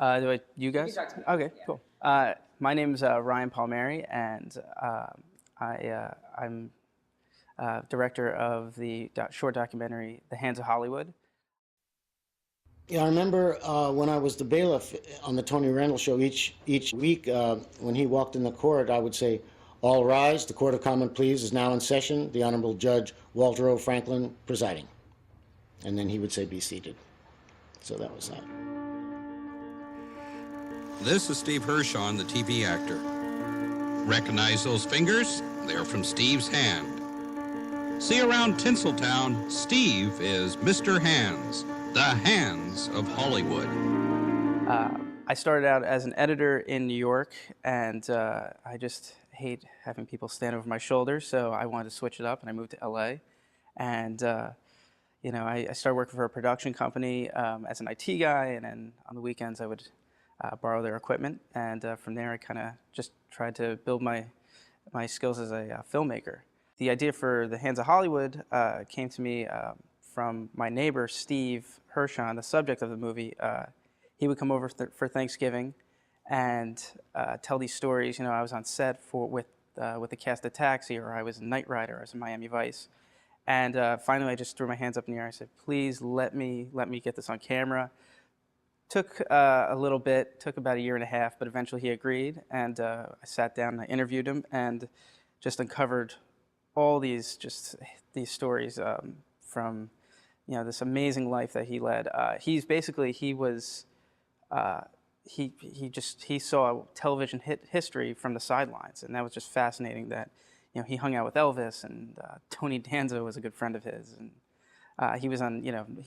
You guys? You can talk to me. Okay, Yeah. cool. My name is Ryan Palmieri, and I'm director of the short documentary The Hands of Hollywood. Yeah, I remember when I was the bailiff on the Tony Randall show, each week when he walked in the court, I would say, "All rise, the Court of Common Pleas is now in session. The Honorable Judge Walter O. Franklin presiding." And then he would say, "Be seated." So that was that. This is Steve Hirshon, the TV actor. Recognize those fingers? They're from Steve's hand. See around Tinseltown, Steve is Mr. Hands, the hands of Hollywood. I started out as an editor in New York, and I just hate having people stand over my shoulders, so I wanted to switch it up, and I moved to LA. And I started working for a production company as an IT guy, and then on the weekends I would borrow their equipment, and from there I kind of just tried to build my skills as a filmmaker. The idea for The Hands of Hollywood came to me from my neighbor, Steve Hirshon, the subject of the movie. He would come over for Thanksgiving and tell these stories. You know, I was on set with the cast of Taxi, or I was in Knight Rider, or I was in Miami Vice. And finally I just threw my hands up in the air. I said, "Please let me get this on camera." Took a little bit, took about 1.5 years, but eventually he agreed, and I sat down and I interviewed him and just uncovered all these stories from this amazing life that he led. He saw television history from the sidelines, and that was just fascinating. That he hung out with Elvis, and Tony Danza was a good friend of his, and he was on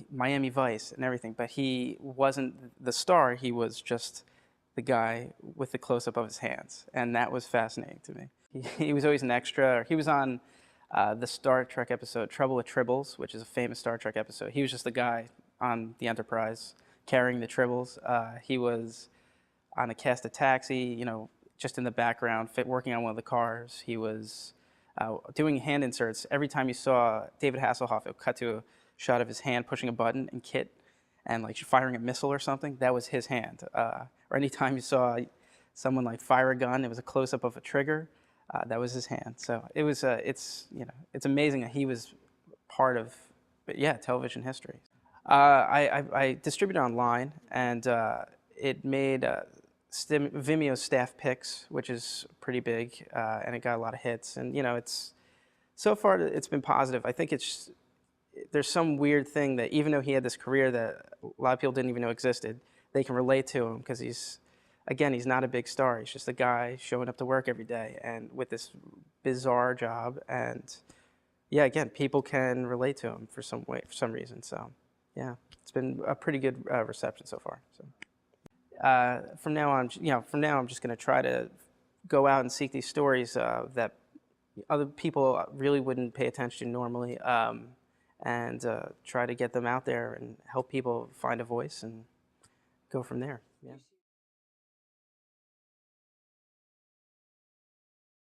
Miami Vice and everything, but he wasn't the star. He was just the guy with the close-up of his hands, and that was fascinating to me. He was always an extra. He was on the Star Trek episode Trouble with Tribbles, which is a famous Star Trek episode. He was just the guy on the Enterprise carrying the Tribbles. He was on a cast of Taxi, just in the background, working on one of the cars. He was doing hand inserts. Every time you saw David Hasselhoff, it would cut to a shot of his hand pushing a button in Kit and like firing a missile or something. That was his hand. Or anytime you saw someone like fire a gun, it was a close-up of a trigger. That was his hand. So it was. It's amazing that he was part of, television history. I distributed online, and it made Vimeo staff picks, which is pretty big, and it got a lot of hits. And so far it's been positive. I think there's some weird thing that even though he had this career that a lot of people didn't even know existed, they can relate to him because he's not a big star. He's just a guy showing up to work every day and with this bizarre job. And people can relate to him for some reason. So it's been a pretty good reception so far. So from now on, I'm just going to try to go out and seek these stories that other people really wouldn't pay attention to normally, and try to get them out there and help people find a voice and go from there. Yeah.